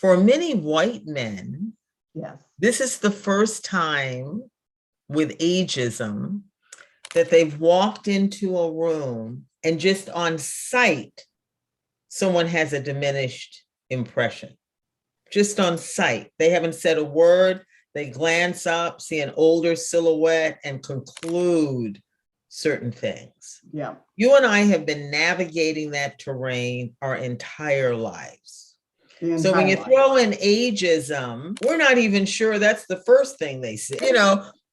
For many white men, Yes. this is the first time with ageism that they've walked into a room and just on sight, someone has a diminished impression. Just on sight. They haven't said a word. They glance up, see an older silhouette, and conclude certain things. Yeah. You and I have been navigating that terrain our entire lives. So when you throw in ageism, we're not even sure that's the first thing they see,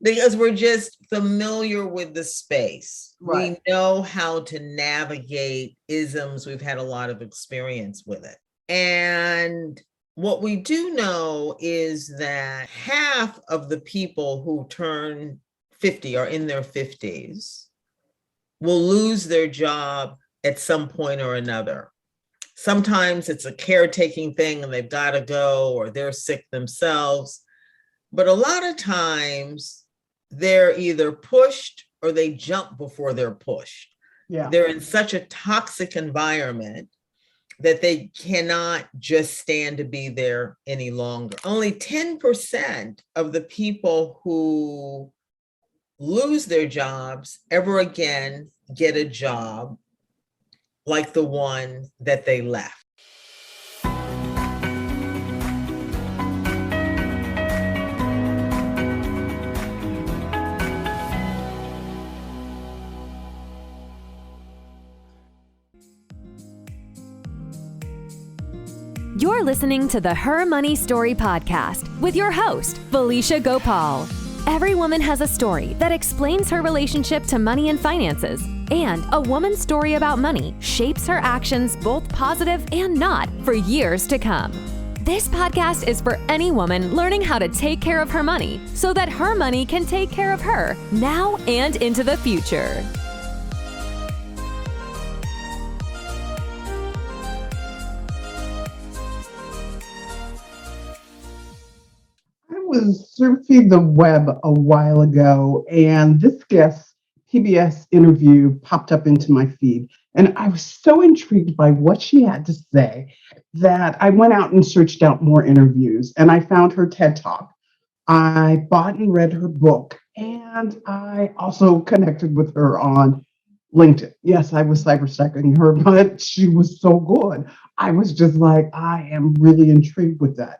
because we're just familiar with the space. Right. We know how to navigate isms. We've had a lot of experience with it. And what we do know is that half of the people who turn 50 or in their 50s will lose their job at some point or another. Sometimes it's a caretaking thing and they've got to go, or they're sick themselves. But a lot of times they're either pushed or they jump before they're pushed. Yeah. They're in such a toxic environment that they cannot just stand to be there any longer. Only 10% of the people who lose their jobs ever again get a job like the one that they left. You're listening to the Her Money Story podcast with your host, Felicia Gopaul. Every woman has a story that explains her relationship to money and finances, and a woman's story about money shapes her actions, both positive and not, for years to come. This podcast is for any woman learning how to take care of her money so that her money can take care of her now and into the future. Was surfing the web a while ago, and this guest's PBS interview popped up into my feed. And I was so intrigued by what she had to say that I went out and searched out more interviews, and I found her TED Talk. I bought and read her book, and I also connected with her on LinkedIn. Yes, I was cyberstalking her, but she was so good. I was just like, I am really intrigued with that.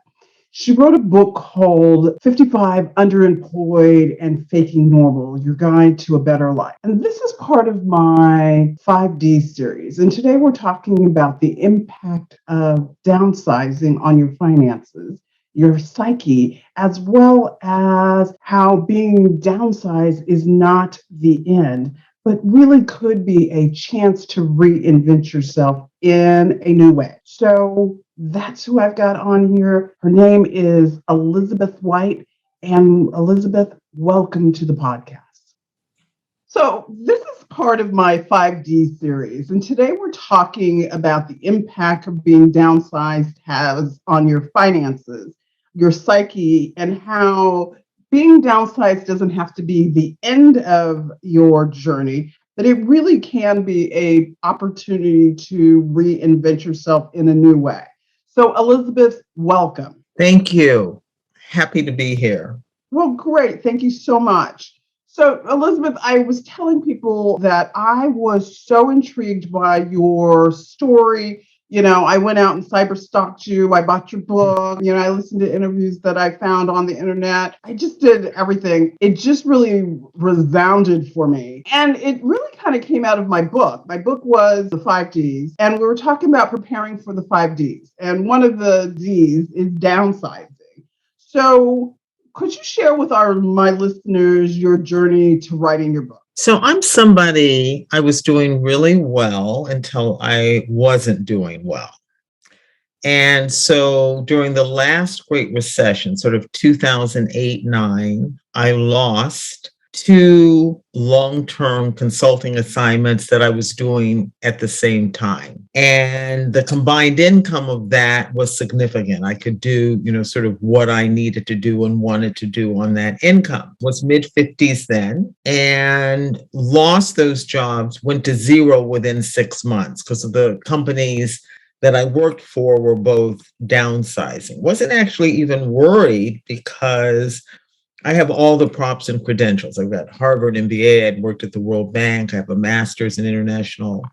She wrote a book called 55 Underemployed and Faking Normal, Your Guide to a Better Life. And this is part of my 5D series. And today we're talking about the impact of downsizing on your finances, your psyche, as well as how being downsized is not the end, but really could be a chance to reinvent yourself in a new way. So that's who I've got on here. Her name is Elizabeth White. And Elizabeth, welcome to the podcast. So this is part of my 5D series. And today we're talking about the impact of being downsized has on your finances, your psyche, and how being downsized doesn't have to be the end of your journey, but it really can be an opportunity to reinvent yourself in a new way. So, Elizabeth, welcome. Thank you. Happy to be here. Well, great. Thank you so much. So, Elizabeth, I was telling people that I was so intrigued by your story. I went out and cyberstalked you. I bought your book. I listened to interviews that I found on the internet. I just did everything. It just really resounded for me. And it really kind of came out of my book. My book was the 5Ds. And we were talking about preparing for the 5Ds. And one of the Ds is downsizing. So could you share with my listeners your journey to writing your book? So I'm somebody, I was doing really well until I wasn't doing well. And so during the last Great Recession, sort of 2008-9, I lost 2 long-term consulting assignments that I was doing at the same time. And the combined income of that was significant. I could do, sort of what I needed to do and wanted to do on that income. Was mid-50s then, and lost those jobs, went to zero within 6 months because of the companies that I worked for were both downsizing. Wasn't actually even worried because I have all the props and credentials. I've got Harvard MBA. I'd worked at the World Bank. I have a master's in international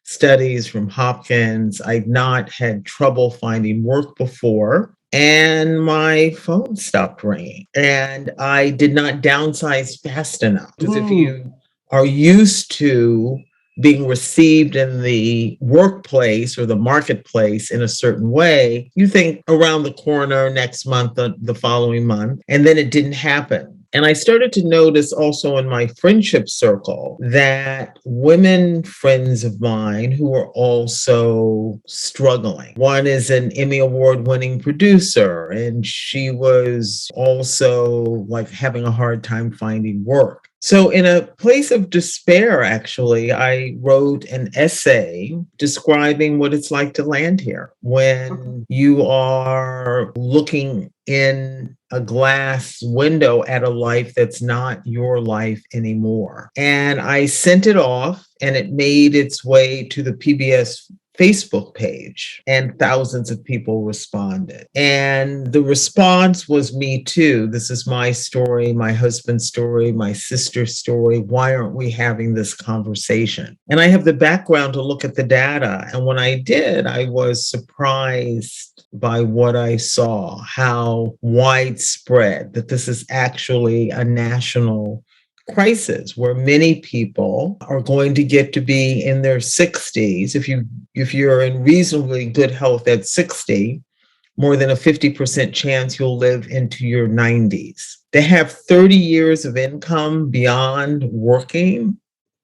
studies from Hopkins. I'd not had trouble finding work before. And my phone stopped ringing. And I did not downsize fast enough. Because if you are used to being received in the workplace or the marketplace in a certain way, you think around the corner, next month, the following month, and then it didn't happen. And I started to notice also in my friendship circle that women friends of mine who are also struggling. One is an Emmy Award winning producer, and she was also like having a hard time finding work. So in a place of despair, actually, I wrote an essay describing what it's like to land here when you are looking in a glass window at a life that's not your life anymore. And I sent it off, and it made its way to the PBS Facebook page, and thousands of people responded. And the response was me too. This is my story, my husband's story, my sister's story. Why aren't we having this conversation? And I have the background to look at the data. And when I did, I was surprised by what I saw, how widespread that this is actually a national crisis where many people are going to get to be in their 60s. If you're in reasonably good health at 60, more than a 50% chance you'll live into your 90s. To have 30 years of income beyond working,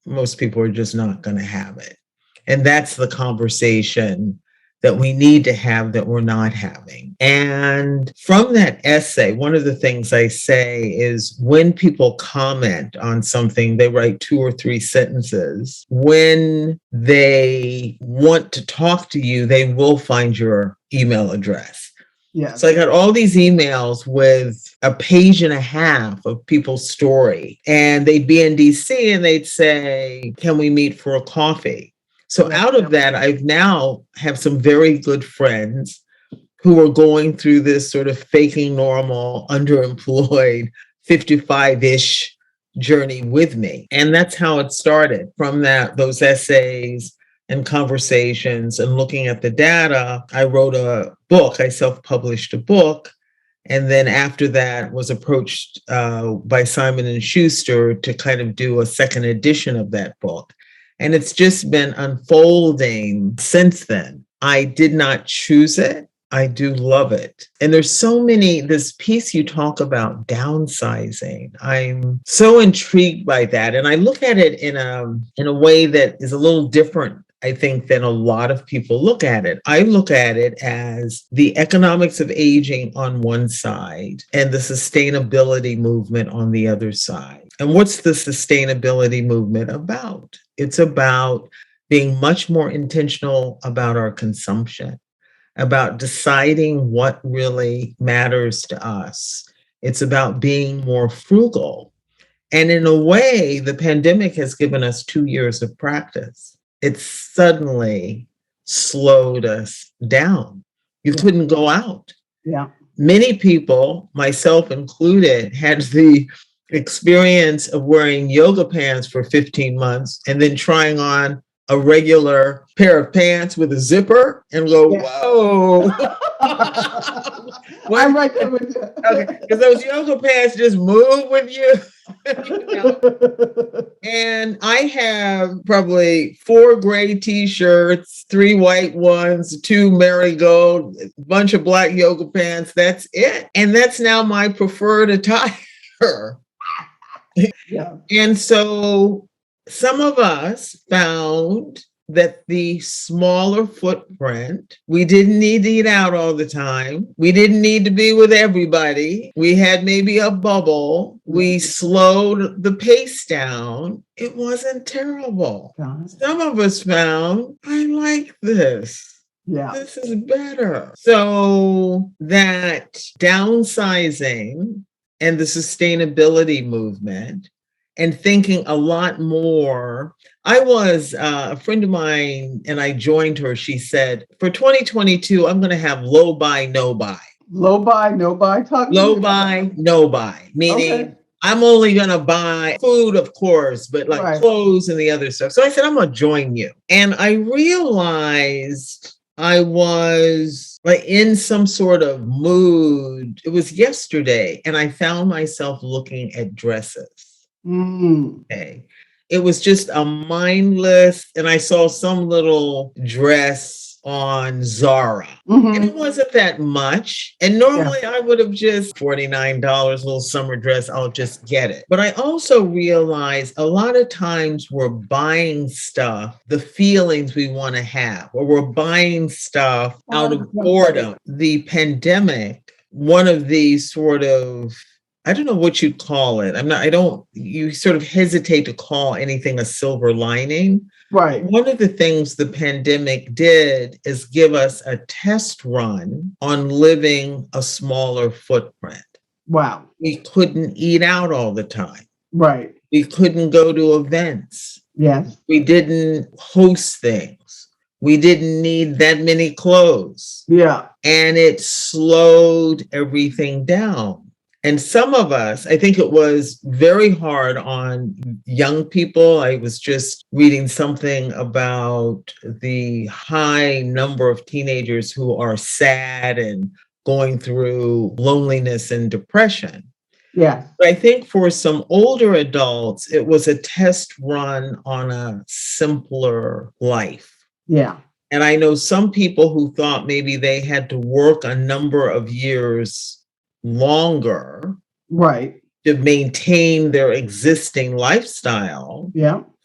most people are just not going to have it. And that's the conversation that we need to have that we're not having. And from that essay, one of the things I say is when people comment on something, they write 2 or 3 sentences. When they want to talk to you, they will find your email address. Yes. So I got all these emails with a page and a half of people's story, and they'd be in DC and they'd say, can we meet for a coffee? So out of that, I've now have some very good friends who are going through this sort of faking normal, underemployed, 55-ish journey with me. And that's how it started. From those essays and conversations and looking at the data, I wrote a book. I self-published a book. And then after that was approached by Simon & Schuster to kind of do a second edition of that book. And it's just been unfolding since then. I did not choose it. I do love it. And there's so many, this piece you talk about downsizing. I'm so intrigued by that. And I look at it in a way that is a little different, I think, than a lot of people look at it. I look at it as the economics of aging on one side and the sustainability movement on the other side. And what's the sustainability movement about? It's about being much more intentional about our consumption, about deciding what really matters to us. It's about being more frugal. And in a way, the pandemic has given us 2 years of practice. It suddenly slowed us down. You couldn't go out. Yeah. Many people, myself included, had the experience of wearing yoga pants for 15 months and then trying on a regular pair of pants with a zipper and go, whoa. I'm right there with you. Okay, because those yoga pants just move with you. You know? And I have probably 4 gray t-shirts, 3 white ones, 2 marigold, a bunch of black yoga pants. That's it. And that's now my preferred attire. Yeah. And so some of us found that the smaller footprint, we didn't need to eat out all the time. We didn't need to be with everybody. We had maybe a bubble. We slowed the pace down. It wasn't terrible. Some of us found, I like this. Yeah. This is better. So that downsizing and the sustainability movement and thinking a lot more I was a friend of mine and I joined her. She said, for 2022, I'm going to have low buy, no buy. Low buy, no buy. Talk to me Low about that. buy, no buy, Okay. meaning I'm only going to buy food, of course, but like Right. clothes and the other stuff. So I said, I'm going to join you. And I realized I was like in some sort of mood. It was yesterday, and I found myself looking at dresses. Okay. It was just a mindless, and I saw some little dress on Zara. And it wasn't that much. And normally I would have just $49, little summer dress, I'll just get it. But I also realized a lot of times we're buying stuff, the feelings we want to have, or we're buying stuff out of boredom. The pandemic, one of these sort of, I don't know what you'd call it. You sort of hesitate to call anything a silver lining. Right. One of the things the pandemic did is give us a test run on living a smaller footprint. Wow. We couldn't eat out all the time. Right. We couldn't go to events. Yes. We didn't host things. We didn't need that many clothes. Yeah. And it slowed everything down. And some of us, I think it was very hard on young people. I was just reading something about the high number of teenagers who are sad and going through loneliness and depression. Yeah. But I think for some older adults, it was a test run on a simpler life. Yeah. And I know some people who thought maybe they had to work a number of years longer, right, to maintain their existing lifestyle,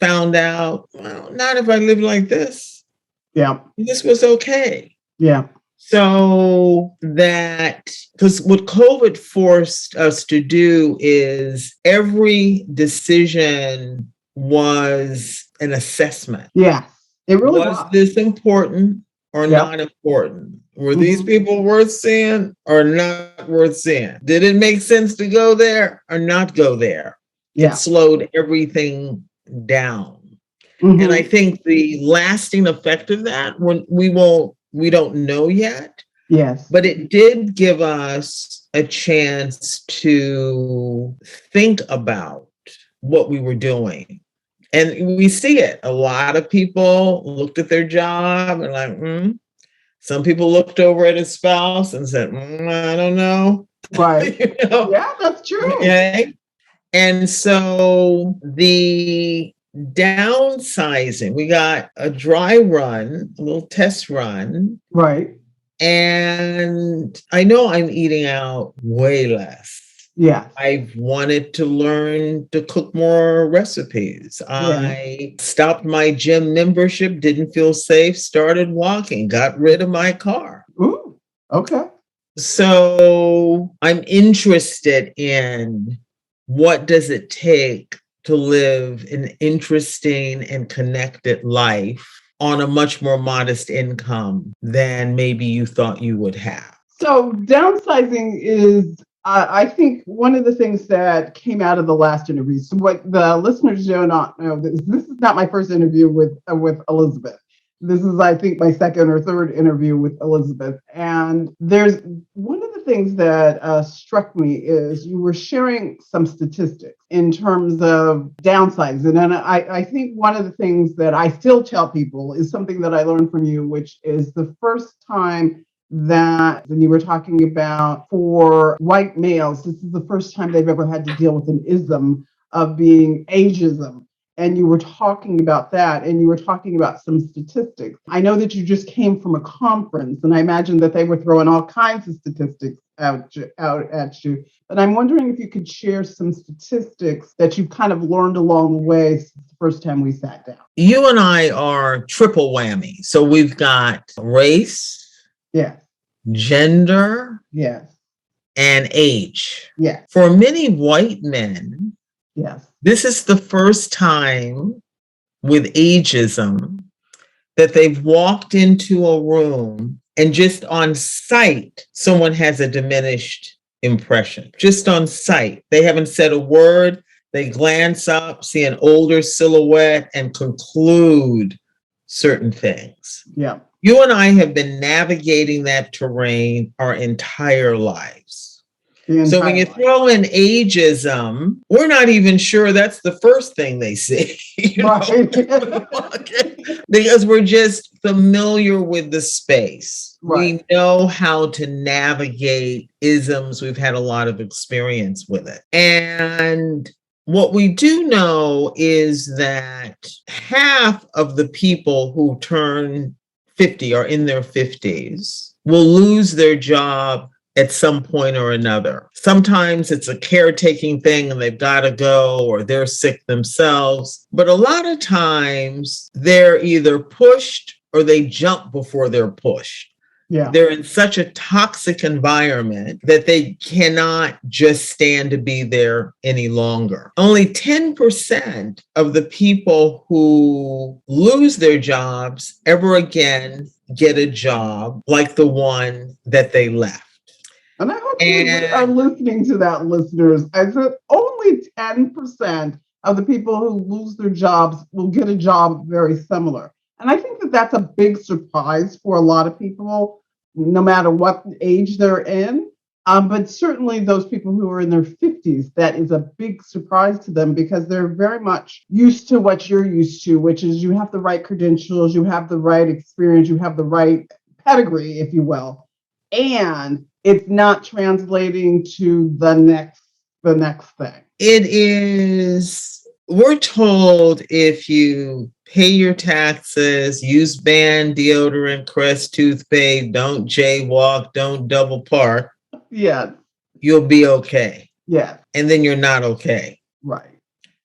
found out, well, not if I live like this. Yeah. This was okay. Yeah. So that, because what COVID forced us to do is every decision was an assessment. Yeah, it really was. This important or not important? Were these people worth seeing or not worth seeing? Did it make sense to go there or not go there? It slowed everything down. And I think the lasting effect of that, when we don't know yet. Yes. But it did give us a chance to think about what we were doing. And we see it. A lot of people looked at their job and like, Some people looked over at his spouse and said, I don't know. Right. Yeah, that's true. Okay. And so the downsizing, we got a dry run, a little test run. Right. And I know I'm eating out way less. Yeah. I've wanted to learn to cook more recipes. I stopped my gym membership, didn't feel safe, started walking, got rid of my car. Ooh, okay. So I'm interested in what does it take to live an interesting and connected life on a much more modest income than maybe you thought you would have. So downsizing is, I think, one of the things that came out of the last interview. So what the listeners do not know, this is not my first interview with Elizabeth. This is, I think, my second or third interview with Elizabeth. And there's one of the things that struck me is you were sharing some statistics in terms of downsizing. And I think one of the things that I still tell people is something that I learned from you, which is the first time that, and you were talking about for white males, this is the first time they've ever had to deal with an ism of being ageism. And you were talking about that, and you were talking about some statistics. I know that you just came from a conference, and I imagine that they were throwing all kinds of statistics out at you. But I'm wondering if you could share some statistics that you've kind of learned along the way since the first time we sat down. You and I are triple whammy. So we've got race, gender, and age. For many white men, this is the first time with ageism that they've walked into a room and just on sight, someone has a diminished impression. Just on sight. They haven't said a word. They glance up, see an older silhouette, and conclude certain things. Yeah. You and I have been navigating that terrain our entire lives. So when you throw in ageism, we're not even sure that's the first thing they see, Right. because we're just familiar with the space. Right. We know how to navigate isms. We've had a lot of experience with it. And what we do know is that half of the people who turn 50 or in their 50s will lose their job at some point or another. Sometimes it's a caretaking thing and they've got to go, or they're sick themselves. But a lot of times they're either pushed or they jump before they're pushed. Yeah. They're in such a toxic environment that they cannot just stand to be there any longer. Only 10% of the people who lose their jobs ever again get a job like the one that they left. And I hope you are listening to that, listeners. I said only 10% of the people who lose their jobs will get a job very similar. And I think that that's a big surprise for a lot of people, no matter what age they're in. But certainly those people who are in their 50s, that is a big surprise to them because they're very much used to what you're used to, which is you have the right credentials, you have the right experience, you have the right pedigree, if you will. And it's not translating to the next thing. It is, we're told if you pay your taxes, use Ban, deodorant, Crest toothpaste, don't jaywalk, don't double park. Yes. You'll be okay. Yes. And then you're not okay. Right.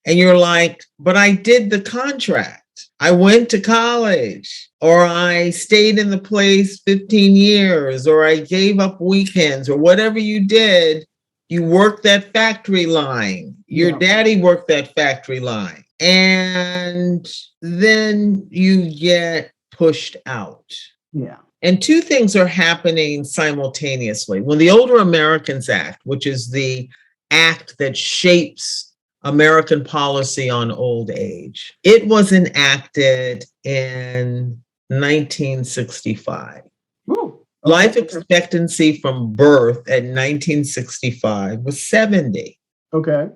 And you're like, but I did the contract. I went to college, or I stayed in the place 15 years, or I gave up weekends, or whatever you did. You worked that factory line. Your daddy worked that factory line. And then you get pushed out. Yeah. And two things are happening simultaneously. When the Older Americans Act, which is the act that shapes American policy on old age, it was enacted in 1965. Ooh. Life expectancy from birth at 1965 was 70. Okay.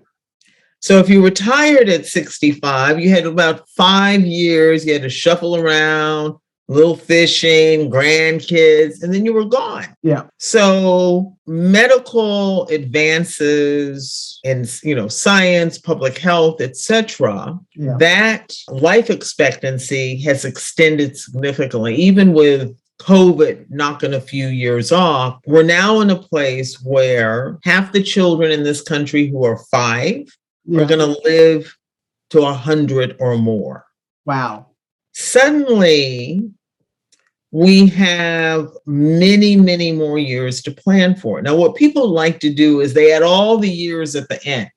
So if you retired at 65, you had about 5 years, you had to shuffle around, little fishing, grandkids, and then you were gone. Yeah. So medical advances in, science, public health, etc., that life expectancy has extended significantly, even with COVID knocking a few years off. We're now in a place where half the children in this country who are 5 are going to live to 100 or more. Wow. Suddenly, we have many, many more years to plan for. Now, what people like to do is they add all the years at the end.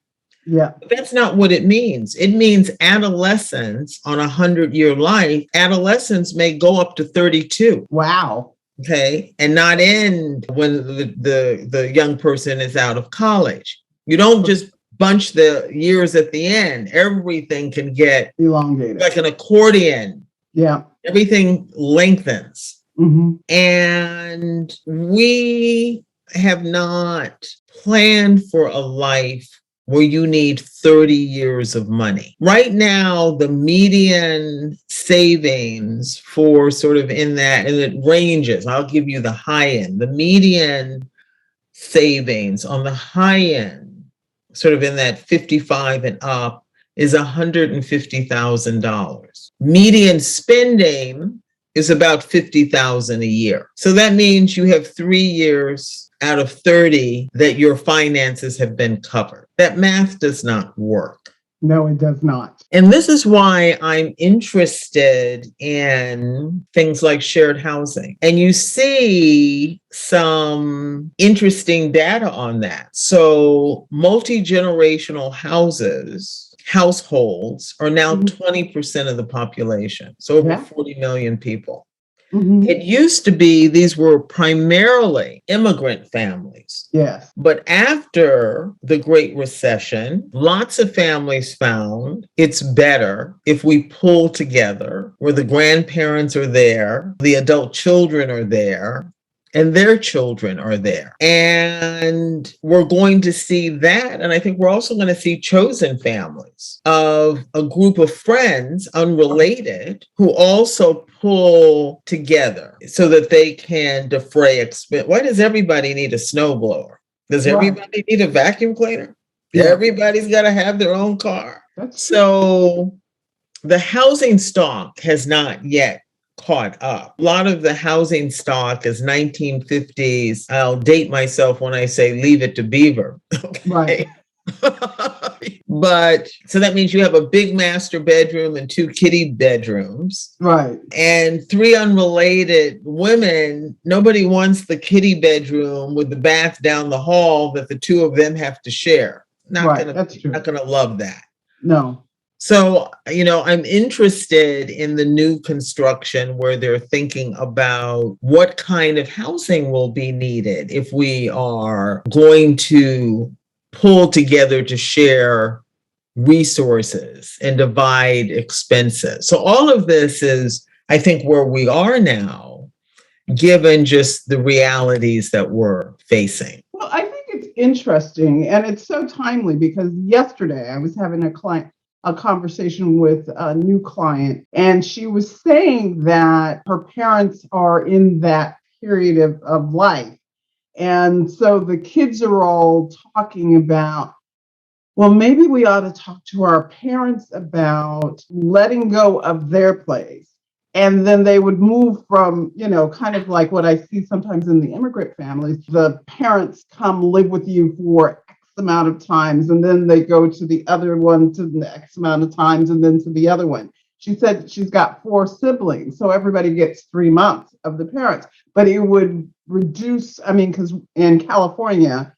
Yeah. But that's not what it means. It means adolescence on a 100-year life, adolescence may go up to 32. Wow. Okay. And not end when the young person is out of college. You don't just bunch the years at the end. Everything can get elongated like an accordion. Yeah. Everything lengthens. Mm-hmm. And we have not planned for a life where you need 30 years of money. Right now, the median savings for sort of in that, and it ranges, I'll give you the high end. The median savings on the high end, sort of in that 55 and up, is $150,000. Median spending is about $50,000 a year. So that means you have 3 years out of 30 that your finances have been covered. That math does not work. No, it does not. And this is why I'm interested in things like shared housing. And you see some interesting data on that. So multi-generational households are now 20% of the population. So over 40 million people. Mhm. It used to be these were primarily immigrant families. Yes. But after the Great Recession, lots of families found it's better if we pull together where the grandparents are there, the adult children are there, and their children are there. And we're going to see that. And I think we're also going to see chosen families of a group of friends, unrelated, who also pull together so that they can defray expense. Why does everybody need a snowblower? Does Right. everybody need a vacuum cleaner? Yeah. Everybody's got to have their own car. That's true. So the housing stock has not yet caught up. A lot of the housing stock is 1950s. I'll date myself when I say leave it to Beaver. Right. But so that means you have a big master bedroom and 2 kiddie bedrooms. Right. And 3 unrelated women. Nobody wants the kiddie bedroom with the bath down the hall that the 2 of them have to share. That's true. Not gonna love that. No. So, I'm interested in the new construction where they're thinking about what kind of housing will be needed if we are going to pull together to share resources and divide expenses. So all of this is, I think, where we are now, given just the realities that we're facing. Well, I think it's interesting and it's so timely because yesterday I was having a conversation with a new client, and she was saying that her parents are in that period of life. And so the kids are all talking about, well, maybe we ought to talk to our parents about letting go of their place. And then they would move from, kind of like what I see sometimes in the immigrant families. The parents come live with you for X amount of times, and then they go to the other one to the X amount of times, and then to the other one. She said she's got 4 siblings, so everybody gets 3 months of the parents. But it would reduce, because in California,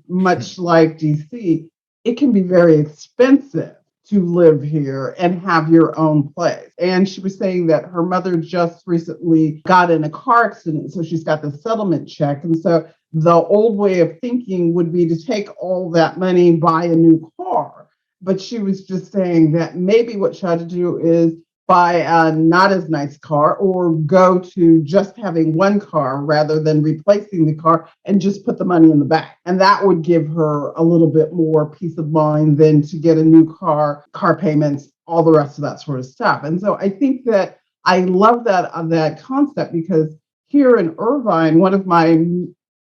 much like DC, it can be very expensive to live here and have your own place. And she was saying that her mother just recently got in a car accident, so she's got the settlement check. And so the old way of thinking would be to take all that money, buy a new car. But she was just saying that maybe what she had to do is buy a not as nice car, or go to just having one car rather than replacing the car, and just put the money in the bank. And that would give her a little bit more peace of mind than to get a new car payments, all the rest of that sort of stuff. And so I think that I love that concept, because here in Irvine, one of my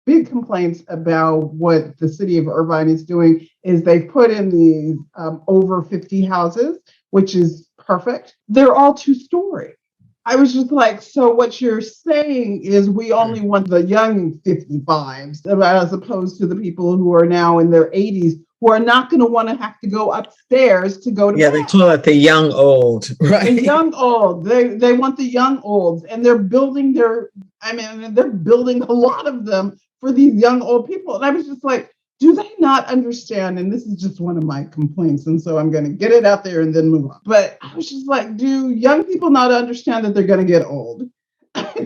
big complaints about what the city of Irvine is doing is they put in these over 50 houses, which is perfect. They're all 2-story. I was just like, so what you're saying is we only want the young 55s, as opposed to the people who are now in their 80s, who are not going to want to have to go upstairs to go to bed. They call it the young old, right? The young old. They want the young olds, and they're building they're building a lot of them for these young old people. And I was just like, do they not understand? And this is just one of my complaints, and so I'm going to get it out there and then move on. But I was just like, do young people not understand that they're going to get old?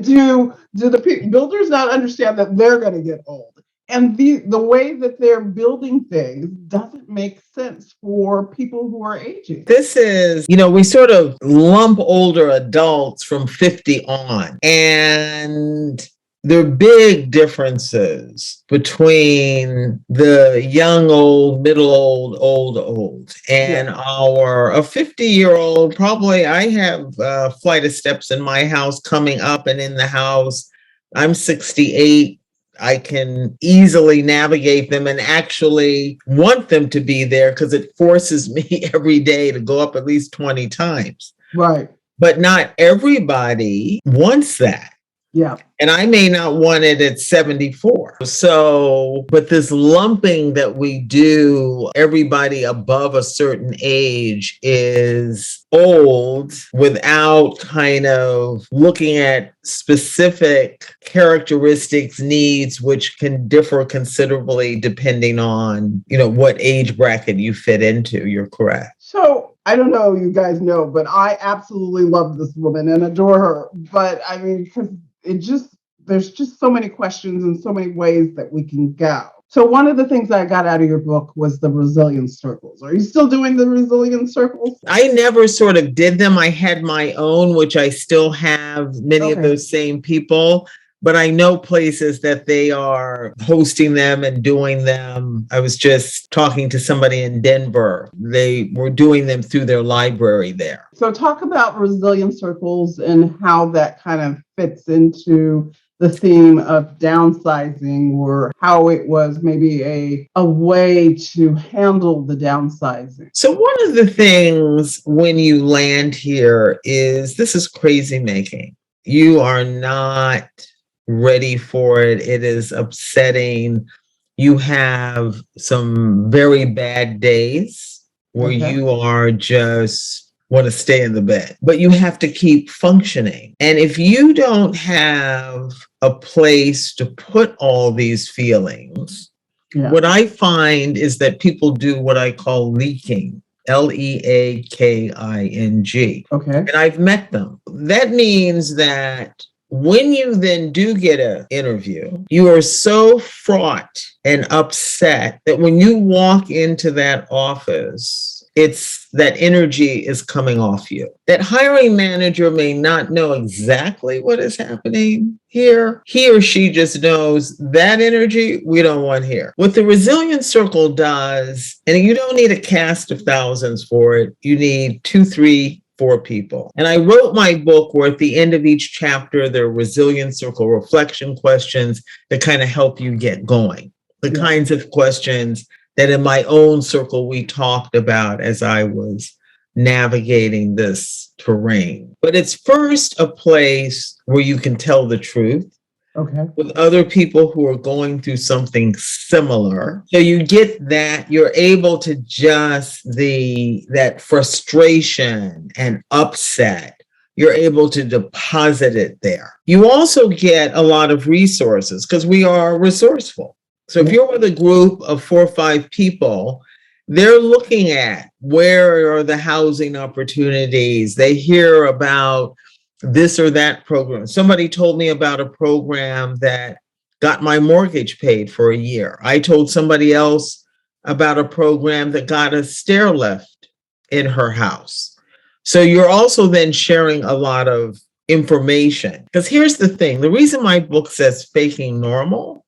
do the builders not understand that they're going to get old? And the way that they're building things doesn't make sense for people who are aging. This is, we sort of lump older adults from 50 on, and there are big differences between the young old, middle old, and a 50-year-old. Probably I have a flight of steps in my house coming up, and in the house, I'm 68. I can easily navigate them and actually want them to be there because it forces me every day to go up at least 20 times. Right. But not everybody wants that. Yeah. And I may not want it at 74. So, but this lumping that we do, everybody above a certain age is old, without kind of looking at specific characteristics, needs, which can differ considerably depending on, what age bracket you fit into. You're correct. So I don't know, you guys know, but I absolutely love this woman and adore her. But I mean, because there's just so many questions and so many ways that we can go. So one of the things I got out of your book was the resilience circles. Are you still doing the resilience circles? I never sort of did them. I had my own, which I still have many of those same people, but I know places that they are hosting them and doing them. I was just talking to somebody in Denver. They were doing them through their library there. So talk about resilience circles and how that kind of fits into the theme of downsizing, or how it was maybe a way to handle the downsizing. So one of the things when you land here is this is crazy making. You are not ready for it. It is upsetting. You have some very bad days where you are just want to stay in the bed, but you have to keep functioning. And if you don't have a place to put all these feelings, what I find is that people do what I call leaking, Leaking. And I've met them. That means that when you then do get an interview, you are so fraught and upset that when you walk into that office, it's that energy is coming off you. That hiring manager may not know exactly what is happening here. He or she just knows that energy we don't want here. What the Resilience Circle does, and you don't need a cast of thousands for it, you need 2, 3, 4 people. And I wrote my book where at the end of each chapter, there are Resilience Circle reflection questions that kind of help you get going. The kinds of questions that in my own circle we talked about as I was navigating this terrain. But it's first a place where you can tell the truth with other people who are going through something similar. So you get that, you're able to just that frustration and upset, you're able to deposit it there. You also get a lot of resources because we are resourceful. So if you're with a group of 4 or 5 people, they're looking at where are the housing opportunities. They hear about this or that program. Somebody told me about a program that got my mortgage paid for a year. I told somebody else about a program that got a stair lift in her house. So you're also then sharing a lot of information. Because here's the thing, the reason my book says faking normal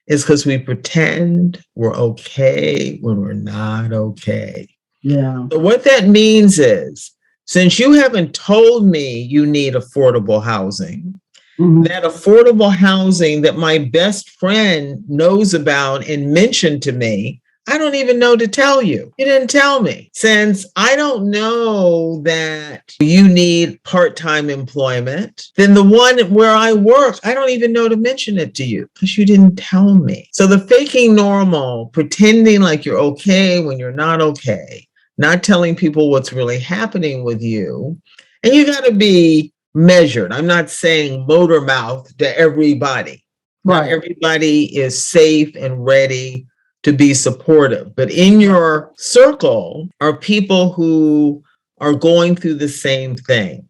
is because we pretend we're okay when we're not okay. Yeah. So what that means is, since you haven't told me you need affordable housing, that affordable housing that my best friend knows about and mentioned to me, I don't even know to tell you. You didn't tell me. Since I don't know that you need part-time employment, then the one where I work, I don't even know to mention it to you because you didn't tell me. So the faking normal, pretending like you're okay when you're not okay, not telling people what's really happening with you, and you got to be measured. I'm not saying motor mouth to everybody. Not everybody is safe and ready to be supportive, but in your circle are people who are going through the same thing.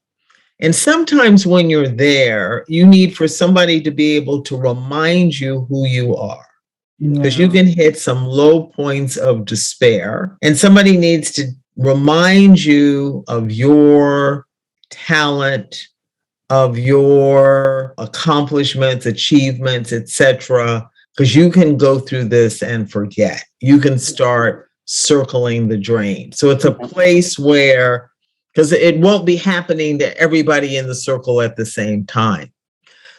And sometimes when you're there, you need for somebody to be able to remind you who you are. Because you can hit some low points of despair, and somebody needs to remind you of your talent, of your accomplishments, achievements, etc., because you can go through this and forget. You can start circling the drain. So it's a place where, because it won't be happening to everybody in the circle at the same time.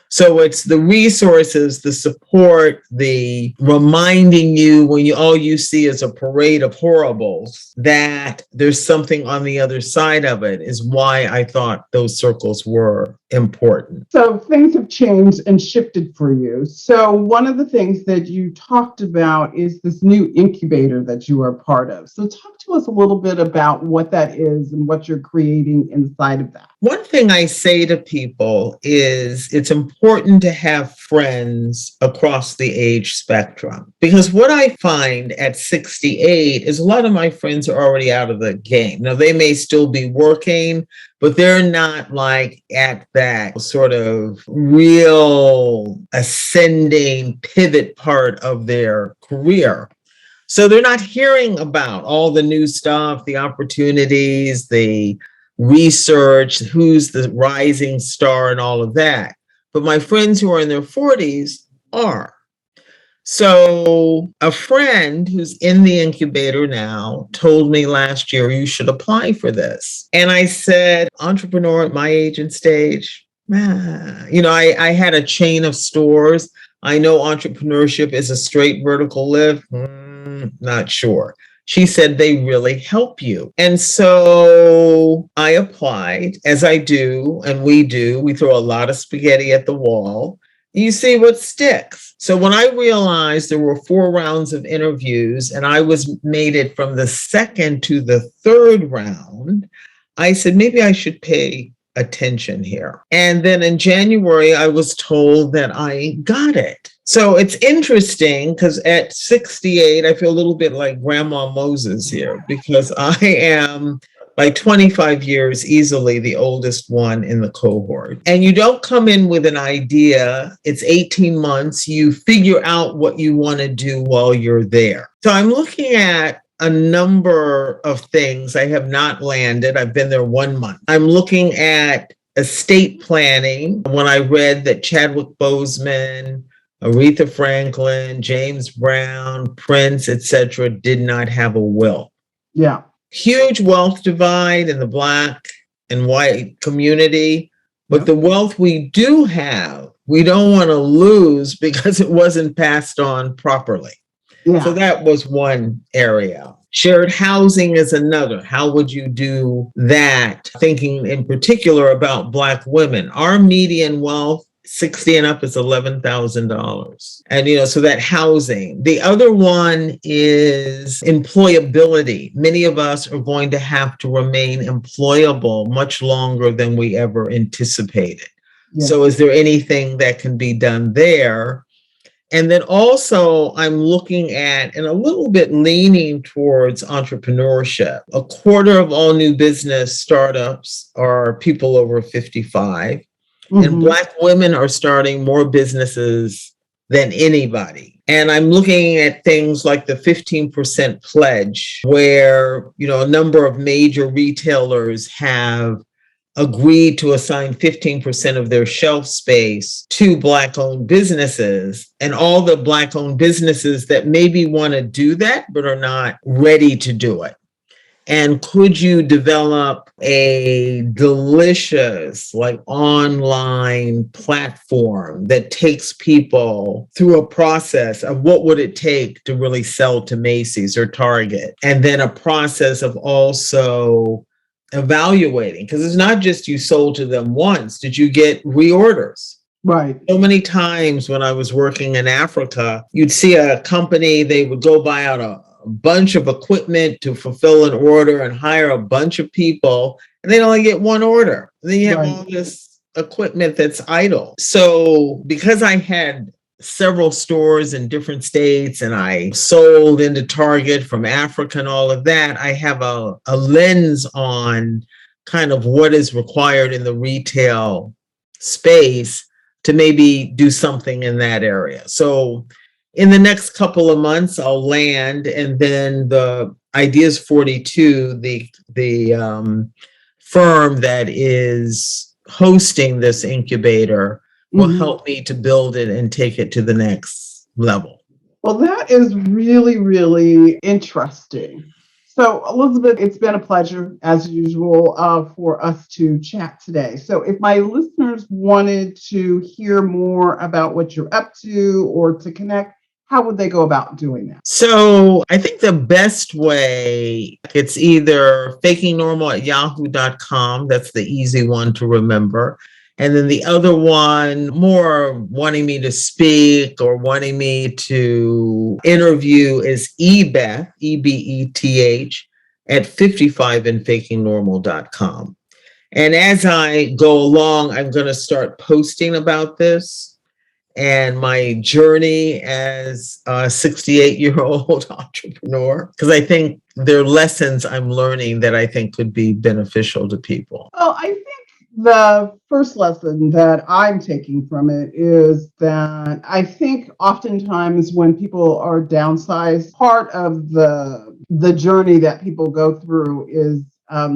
So it's the resources, the support, the reminding you when all you see is a parade of horribles, that there's something on the other side of it, is why I thought those circles were important. So things have changed and shifted for you. So one of the things that you talked about is this new incubator that you are part of. So talk to to us a little bit about what that is and what you're creating inside of that. One thing I say to people is it's important to have friends across the age spectrum, because what I find at 68 is a lot of my friends are already out of the game. Now, they may still be working, but they're not like at that sort of real ascending pivot part of their career. So they're not hearing about all the new stuff, the opportunities, the research, who's the rising star and all of that. But my friends who are in their 40s are. So a friend who's in the incubator now told me last year, you should apply for this. And I said, entrepreneur at my age and stage, I had a chain of stores. I know entrepreneurship is a straight vertical lift. Not sure. She said they really help you. And so I applied, as I do, and we do. We throw a lot of spaghetti at the wall. You see what sticks. So when I realized there were 4 rounds of interviews and I was made it from the second to the 3rd round, I said, maybe I should pay attention here. And then in January, I was told that I got it. So it's interesting because at 68, I feel a little bit like Grandma Moses here, because I am by 25 years easily the oldest one in the cohort. And you don't come in with an idea. It's 18 months. You figure out what you want to do while you're there. So I'm looking at a number of things. I have not landed. I've been there 1 month. I'm looking at estate planning. When I read that Chadwick Boseman, Aretha Franklin, James Brown, Prince, etc., did not have a will. Yeah. Huge wealth divide in the Black and white community. But the wealth we do have, we don't want to lose because it wasn't passed on properly. Yeah. So that was one area. Shared housing is another. How would you do that? Thinking in particular about Black women. Our median wealth, 60 and up, is $11,000. And, so that housing. The other one is employability. Many of us are going to have to remain employable much longer than we ever anticipated. Yeah. So is there anything that can be done there? And then also I'm looking at and a little bit leaning towards entrepreneurship. 1/4 of all new business startups are people over 55. Mm-hmm. And Black women are starting more businesses than anybody. And I'm looking at things like the 15% pledge, where, a number of major retailers have agreed to assign 15% of their shelf space to Black-owned businesses, and all the Black-owned businesses that maybe want to do that, but are not ready to do it. And could you develop a delicious, online platform that takes people through a process of what would it take to really sell to Macy's or Target? And then a process of also evaluating, because it's not just you sold to them once. Did you get reorders? Right. So many times when I was working in Africa, you'd see a company, they would go buy out a bunch of equipment to fulfill an order and hire a bunch of people, and they'd only get one order. And then you have all this equipment that's idle. So because I had several stores in different states and I sold into Target from Africa and all of that, I have a lens on kind of what is required in the retail space to maybe do something in that area. So in the next couple of months, I'll land, and then the Ideas 42, the firm that is hosting this incubator, will help me to build it and take it to the next level. Well, that is really, really interesting. So, Elizabeth, it's been a pleasure, as usual, for us to chat today. So if my listeners wanted to hear more about what you're up to or to connect, how would they go about doing that? So I think the best way, it's either fakingnormal@yahoo.com. That's the easy one to remember. And then the other one, more wanting me to speak or wanting me to interview, is eBeth, EBETH, at 55andfakingnormal.com. And as I go along, I'm going to start posting about this and my journey as a 68-year-old entrepreneur, because I think there are lessons I'm learning that I think could be beneficial to people. Well, I think the first lesson that I'm taking from it is that I think oftentimes when people are downsized, part of the journey that people go through is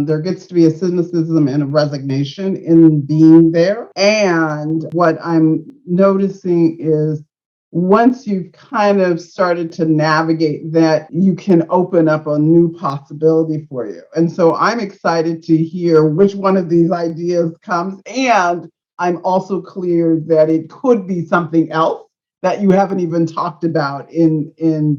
there gets to be a cynicism and a resignation in being there. And what I'm noticing is once you've kind of started to navigate that, you can open up a new possibility for you. And so I'm excited to hear which one of these ideas comes. And I'm also clear that it could be something else that you haven't even talked about in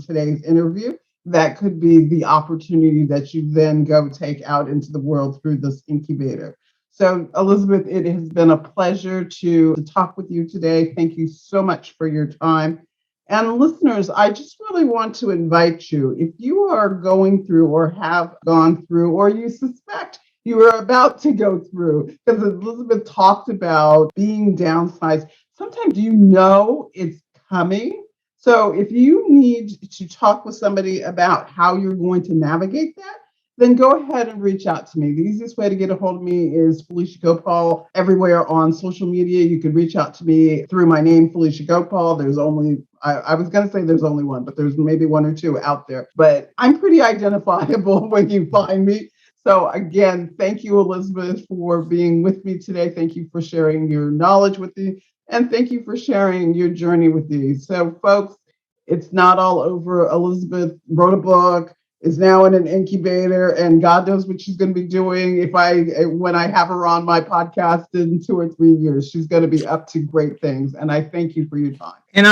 today's interview. That could be the opportunity that you then go take out into the world through this incubator. So, Elizabeth, it has been a pleasure to talk with you today. Thank you so much for your time. And listeners, I just really want to invite you, if you are going through or have gone through, or you suspect you are about to go through, because Elizabeth talked about being downsized, sometimes you know it's coming. So if you need to talk with somebody about how you're going to navigate that, then go ahead and reach out to me. The easiest way to get a hold of me is Felicia Gopaul everywhere on social media. You can reach out to me through my name, Felicia Gopaul. There's only, I was going to say there's only one, but there's maybe one or two out there. But I'm pretty identifiable when you find me. So again, thank you, Elizabeth, for being with me today. Thank you for sharing your knowledge with me. And thank you for sharing your journey with me. So folks, it's not all over. Elizabeth wrote a book, is now in an incubator, and God knows what she's going to be doing when I have her on my podcast in 2 or 3 years. She's going to be up to great things. And I thank you for your time. And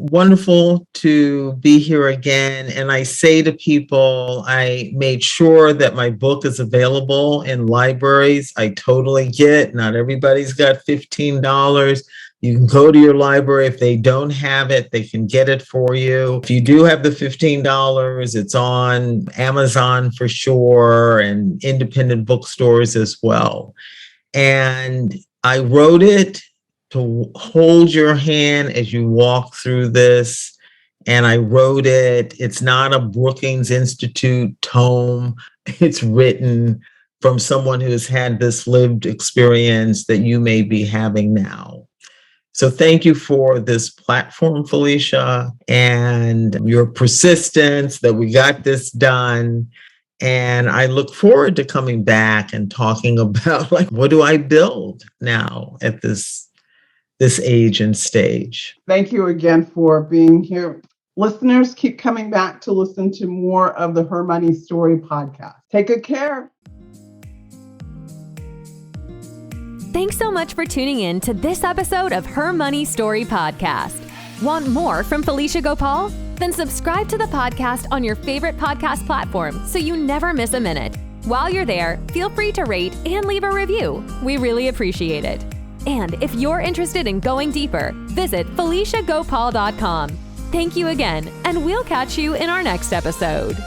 wonderful to be here again. And I say to people, I made sure that my book is available in libraries. I totally get, not everybody's got $15. You can go to your library. If they don't have it, they can get it for you. If you do have the $15, it's on Amazon for sure, and independent bookstores as well. And I wrote it to hold your hand as you walk through this. And I wrote it, it's not a Brookings Institute tome. It's written from someone who's had this lived experience that you may be having now. So thank you for this platform, Felicia, and your persistence that we got this done. And I look forward to coming back and talking about what do I build now at this age and stage. Thank you again for being here. Listeners, keep coming back to listen to more of the Her Money Story podcast. Take good care. Thanks so much for tuning in to this episode of Her Money Story podcast. Want more from Felicia Gopaul? Then subscribe to the podcast on your favorite podcast platform so you never miss a minute. While you're there, feel free to rate and leave a review. We really appreciate it. And if you're interested in going deeper, visit FeliciaGopaul.com. Thank you again, and we'll catch you in our next episode.